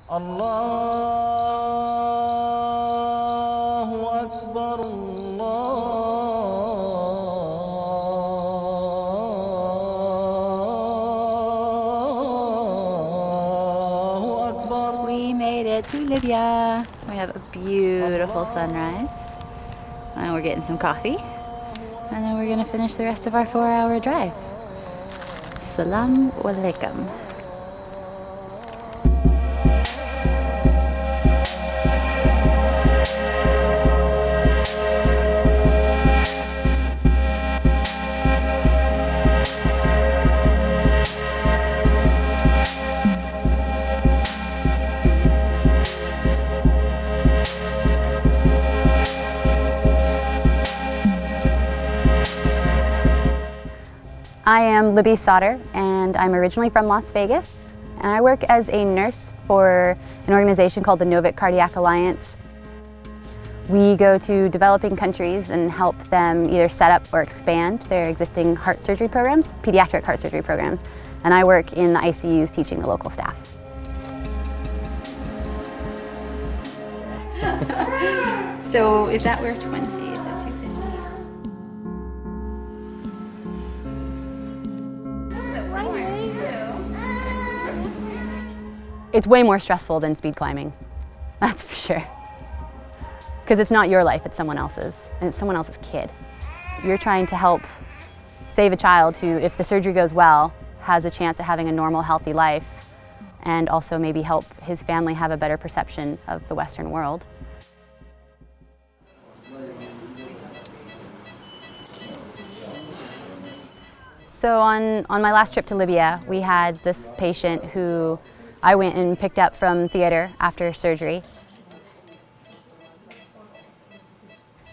الله أكبر الله أكبر. We made it to Libya. We have a beautiful sunrise. And we're getting some coffee. And then we're going to finish the rest of our 4-hour drive. Salam alaikum. I am Libby Sauter, and I'm originally from Las Vegas, and I work as a nurse for an organization called the Novick Cardiac Alliance. We go to developing countries and help them either set up or expand their existing heart surgery programs, pediatric heart surgery programs, and I work in the ICUs teaching the local staff. So if that were 20, so 250. It's way more stressful than speed climbing, that's for sure. Because it's not your life, it's someone else's, and it's someone else's kid. You're trying to help save a child who, if the surgery goes well, has a chance of having a normal, healthy life, and also maybe help his family have a better perception of the Western world. So on my last trip to Libya, we had this patient who I went and picked up from theater after surgery.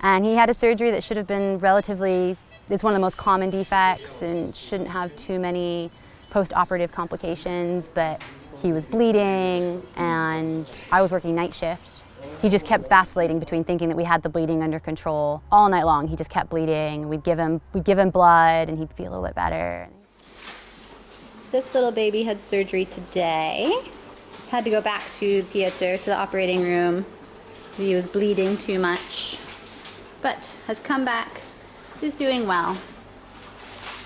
And he had a surgery that should have been relatively, it's one of the most common defects and shouldn't have too many post-operative complications, but he was bleeding and I was working night shift. He just kept vacillating between thinking that we had the bleeding under control. All night long he just kept bleeding. We'd give him blood and he'd feel a little bit better. This little baby had surgery today. Had to go back to theater, to the operating room. He was bleeding too much, but has come back, is doing well.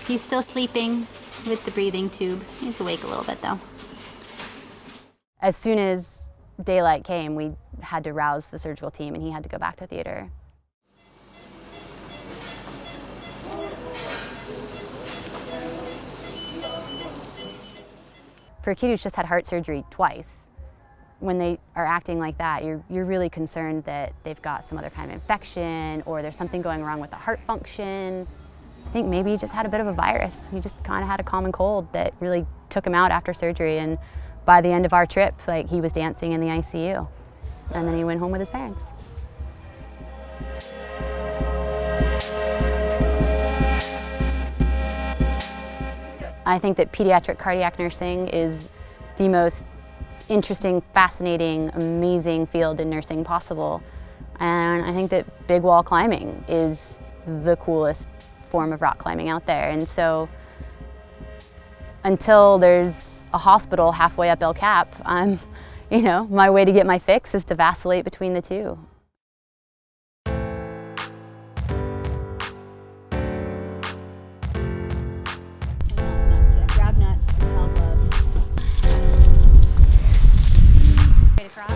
He's still sleeping with the breathing tube. He's awake a little bit though. As soon as daylight came, we had to rouse the surgical team and he had to go back to theater. For a kid who's just had heart surgery twice, when they are acting like that, you're really concerned that they've got some other kind of infection or there's something going wrong with the heart function. I think maybe he just had a bit of a virus. He just kind of had a common cold that really took him out after surgery, and by the end of our trip, like, he was dancing in the ICU. And then he went home with his parents. I think that pediatric cardiac nursing is the most interesting, fascinating, amazing field in nursing possible. And I think that big wall climbing is the coolest form of rock climbing out there. And so until there's a hospital halfway up El Cap, my way to get my fix is to vacillate between the two. Grab nuts, help gloves. Straight across?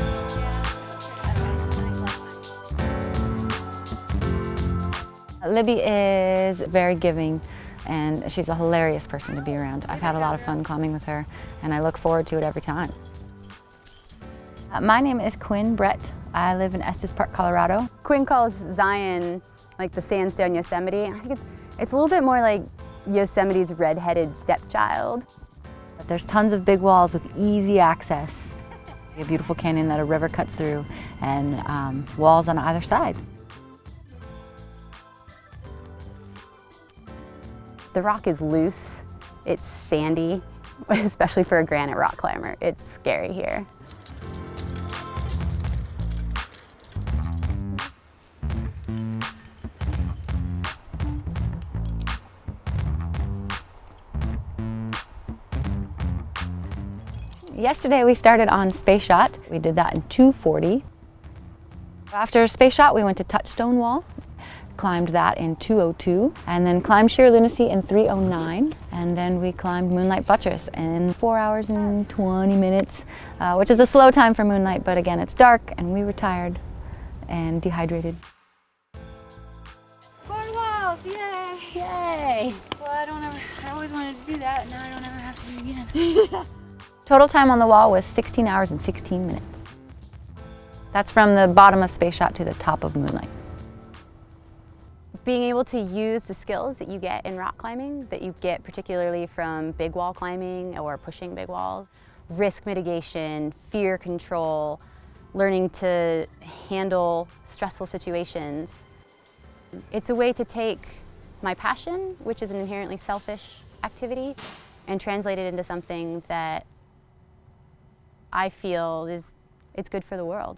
Yeah. Libby is very giving, and she's a hilarious person to be around. I've had a lot of fun climbing with her, and I look forward to it every time. My name is Quinn Brett. I live in Estes Park, Colorado. Quinn calls Zion like the sandstone Yosemite. I think it's a little bit more like Yosemite's red-headed stepchild. There's tons of big walls with easy access. A beautiful canyon that a river cuts through, and walls on either side. The rock is loose, it's sandy, especially for a granite rock climber. It's scary here. Yesterday we started on Space Shot. We did that in 2:40. After Space Shot we went to Touchstone Wall, climbed that in 2:02, and then climbed Sheer Lunacy in 3:09, and then we climbed Moonlight Buttress in 4 hours and 20 minutes, which is a slow time for Moonlight, but again it's dark and we were tired and dehydrated. Walls, yay! Yay! Well, I always wanted to do that, and now I don't ever have to do it again. Total time on the wall was 16 hours and 16 minutes. That's from the bottom of Space Shot to the top of Moonlight. Being able to use the skills that you get in rock climbing, that you get particularly from big wall climbing or pushing big walls, risk mitigation, fear control, learning to handle stressful situations. It's a way to take my passion, which is an inherently selfish activity, and translate it into something that I feel it's good for the world.